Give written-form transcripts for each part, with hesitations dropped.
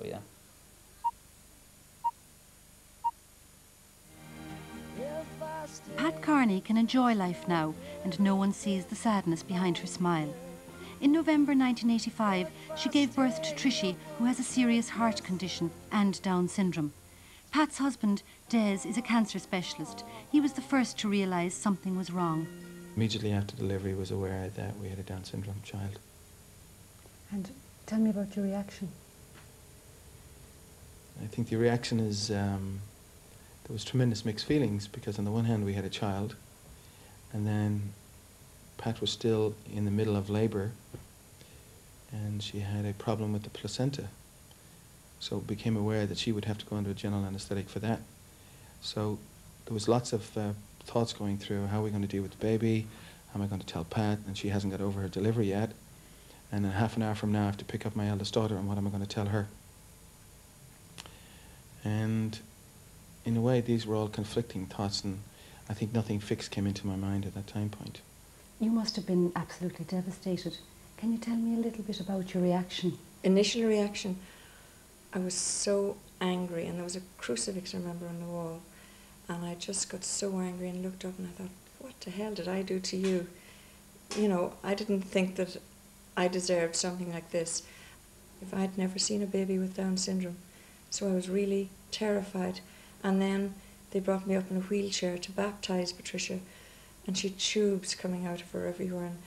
yeah. Pat Carney can enjoy life now, and no one sees the sadness behind her smile. In November 1985, she gave birth to Trishy, who has a serious heart condition and Down syndrome. Pat's husband, Des, is a cancer specialist. He was the first to realise something was wrong. Immediately after delivery, was aware that we had a Down syndrome child. And tell me about your reaction. I think the reaction is, there was tremendous mixed feelings, because on the one hand we had a child, and then Pat was still in the middle of labour, and she had a problem with the placenta. So became aware that she would have to go under a general anaesthetic for that. So there was lots of thoughts going through, how are we going to deal with the baby, how am I going to tell Pat, and she hasn't got over her delivery yet, and in half an hour from now I have to pick up my eldest daughter, and what am I going to tell her? And in a way these were all conflicting thoughts, and I think nothing fixed came into my mind at that time point. You must have been absolutely devastated. Can you tell me a little bit about your reaction? Initial reaction, I was so angry, and there was a crucifix, I remember, on the wall, and I just got so angry and looked up and I thought, what the hell did I do to you? You know, I didn't think that I deserved something like this. If I'd never seen a baby with Down syndrome, so I was really terrified. And then they brought me up in a wheelchair to baptise Patricia, and she had tubes coming out of her everywhere, and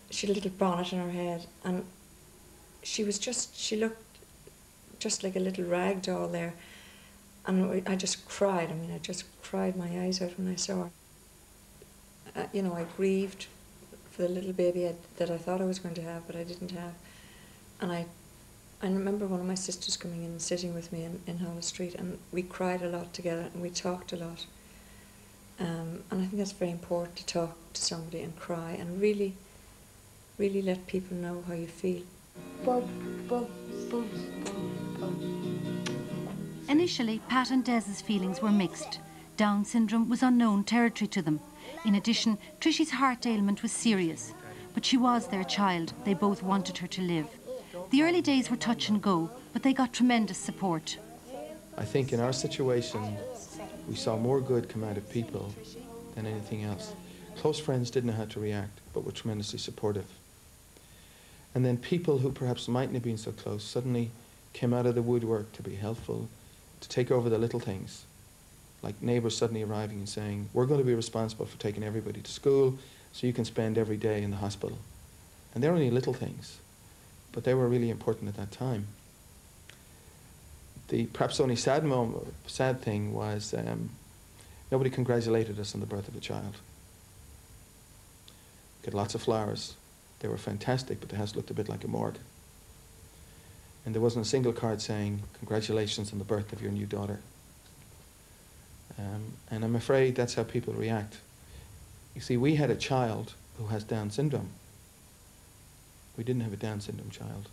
she had a little bonnet on her head, and she looked just like a little rag doll there. And I just cried. I mean, I just cried my eyes out when I saw her. You know, I grieved for the little baby that I thought I was going to have, but I didn't have. And I remember one of my sisters coming in and sitting with me in Hollis Street, and we cried a lot together, and we talked a lot. And I think that's very important, to talk to somebody and cry, and really, really let people know how you feel. Initially, Pat and Des's feelings were mixed. Down syndrome was unknown territory to them. In addition, Trishy's heart ailment was serious. But she was their child. They both wanted her to live. The early days were touch and go, but they got tremendous support. I think in our situation, we saw more good come out of people than anything else. Close friends didn't know how to react, but were tremendously supportive. And then people who perhaps mightn't have been so close suddenly came out of the woodwork to be helpful, to take over the little things. Like neighbours suddenly arriving and saying, we're going to be responsible for taking everybody to school, so you can spend every day in the hospital. And they're only little things, but they were really important at that time. The perhaps only sad thing was nobody congratulated us on the birth of the child. We got lots of flowers. They were fantastic, but the house looked a bit like a morgue. And there wasn't a single card saying, congratulations on the birth of your new daughter. And I'm afraid that's how people react. You see, we had a child who has Down syndrome. We didn't have a Down syndrome child.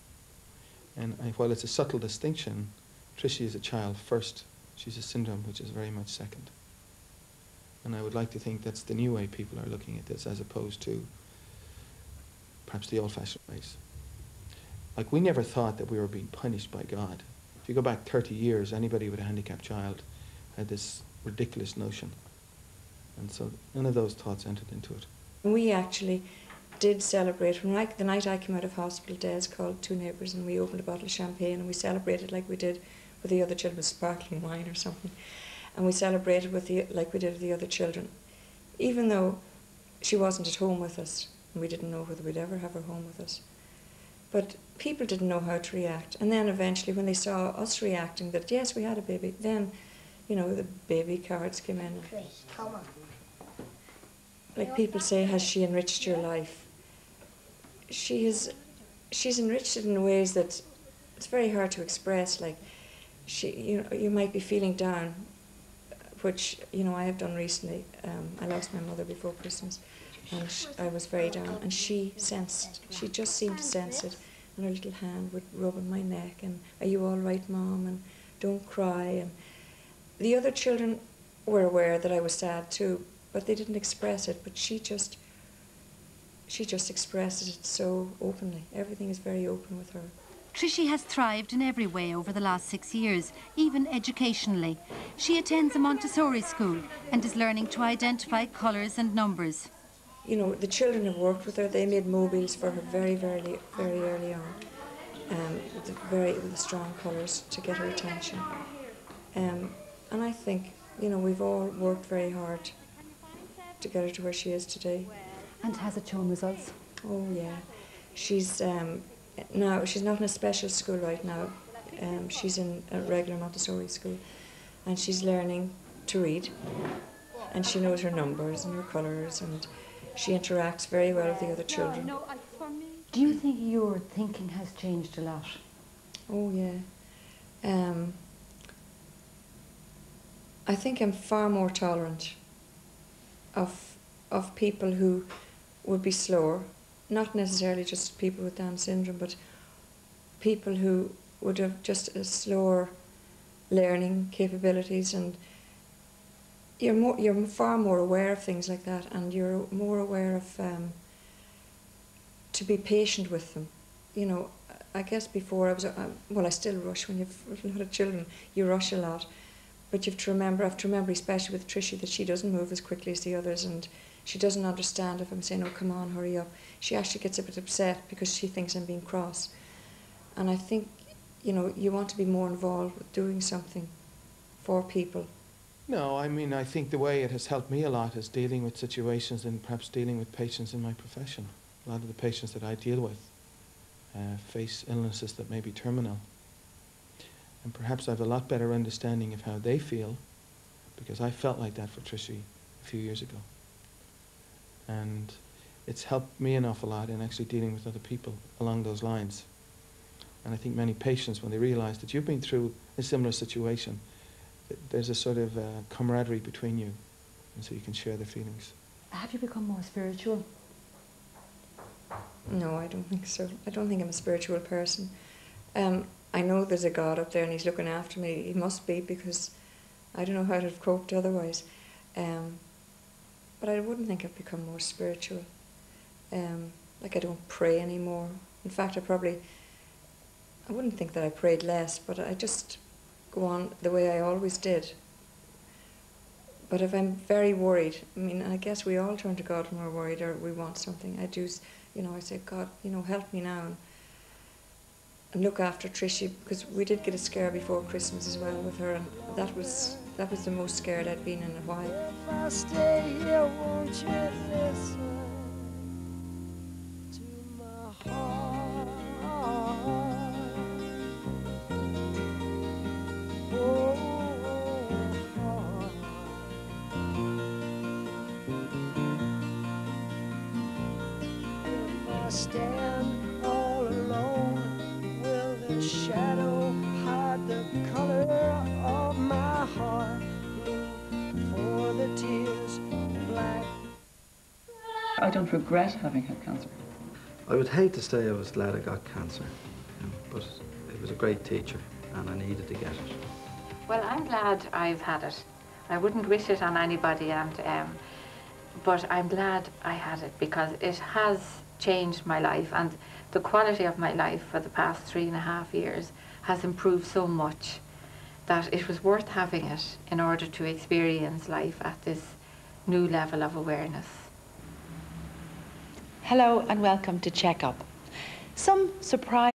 And while it's a subtle distinction, Trishy is a child first. She's a syndrome, which is very much second. And I would like to think that's the new way people are looking at this, as opposed to perhaps the old-fashioned ways. Like, we never thought that we were being punished by God. If you go back 30 years, anybody with a handicapped child had this ridiculous notion. And so none of those thoughts entered into it. We actually did celebrate. The night I came out of hospital, Des called two neighbours and we opened a bottle of champagne and we celebrated like we did with the other children, with sparkling wine or something. And we celebrated like we did with the other children. Even though she wasn't at home with us, and we didn't know whether we'd ever have her home with us. But people didn't know how to react. And then eventually when they saw us reacting that, yes, we had a baby, then, you know, the baby cards came in. Trish, come on. Like people say, has she enriched your life? She's enriched it in ways that it's very hard to express. Like, you might be feeling down, which, you know, I have done recently. I lost my mother before Christmas, and I was very down, and she just seemed to sense it, and her little hand would rub on my neck, and, are you all right, Mom, and don't cry. And the other children were aware that I was sad too, but they didn't express it, but she just expressed it so openly. Everything is very open with her. Trishy has thrived in every way over the last 6 years, even educationally. She attends a Montessori school and is learning to identify colours and numbers. You know, the children have worked with her. They made mobiles for her very early on, with the strong colours to get her attention. And I think, you know, we've all worked very hard to get her to where she is today. And has it shown results? Oh yeah, she's now she's not in a special school right now. She's in a regular Montessori school, and she's learning to read, and she knows her numbers and her colours, and she interacts very well with the other children. Do you think your thinking has changed a lot? Oh yeah. I think I'm far more tolerant of people who would be slower, not necessarily just people with Down syndrome, but people who would have just a slower learning capabilities, and you're far more aware of things like that, and you're more aware of to be patient with them. You know, I guess before I was, well, I still rush when you've a lot of children. You rush a lot, but I have to remember, especially with Tricia, that she doesn't move as quickly as the others, and she doesn't understand if I'm saying, "Oh, come on, hurry up." She actually gets a bit upset because she thinks I'm being cross. And I think, you know, you want to be more involved with doing something for people. No, I mean, I think the way it has helped me a lot is dealing with situations and perhaps dealing with patients in my profession. A lot of the patients that I deal with face illnesses that may be terminal. And perhaps I have a lot better understanding of how they feel, because I felt like that for Tricia a few years ago. And it's helped me an awful lot in actually dealing with other people along those lines. And I think many patients, when they realise that you've been through a similar situation, there's a sort of camaraderie between you, and so you can share the feelings. Have you become more spiritual? No, I don't think so. I don't think I'm a spiritual person. I know there's a God up there and he's looking after me. He must be, because I don't know how to have coped otherwise. But I wouldn't think I've become more spiritual. Like, I don't pray anymore. In fact, I wouldn't think that I prayed less, but I just go on the way I always did. But if I'm very worried, I mean, I guess we all turn to God when we're worried or we want something. I do, you know, I say, "God, you know, help me now and look after Tricia," because we did get a scare before Christmas as well with her, and that was the most scared I'd been in a while. If I stay here, won't you listen to my heart? Oh, heart. If I stand all alone, will the shadow hide the color of my heart? For the tears black. I don't regret having had cancer. I would hate to say I was glad I got cancer, but it was a great teacher and I needed to get it. Well, I'm glad I've had it. I wouldn't wish it on anybody, but I'm glad I had it because it has changed my life, and the quality of my life for the past 3.5 years has improved so much that it was worth having it in order to experience life at this new level of awareness. Hello and welcome to Checkup. Some surprise